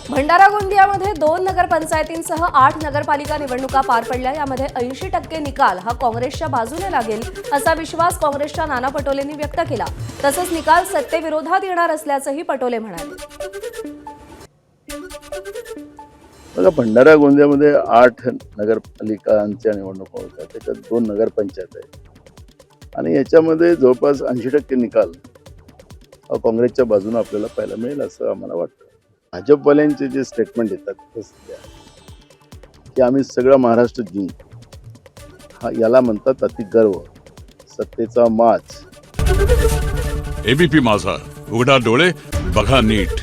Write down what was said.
भंडारा गोंदियामध्ये 2 नगरपंचायतींसह 8 नगरपालिका निवडणुका पार पडल्या। यामध्ये 80% निकाल हा काँग्रेसच्या बाजूने लागेल असा विश्वास काँग्रेसच्या नाना पटोलेंनी व्यक्त केला। तसंच निकाल सत्तेविरोधात येणार असल्याचंही पटोले म्हणाले। बघा, भंडारा गोंदियामध्ये 8 नगरपालिकांच्या निवडणुका होतात, त्याच्यात 2 नगरपंचायत आहेत आणि याच्यामध्ये जवळपास 80% निकाल हा काँग्रेसच्या बाजूने आपल्याला पाहायला मिळेल असं आम्हाला वाटतं। भाजपवाल्यांचे जे स्टेटमेंट येतात ते सध्या की आम्ही सगळं महाराष्ट्र जिंकू, याला म्हणतात अतिगर्व, सत्तेचा माज। एबीपी माझा, उघडा डोळे बघा नीट।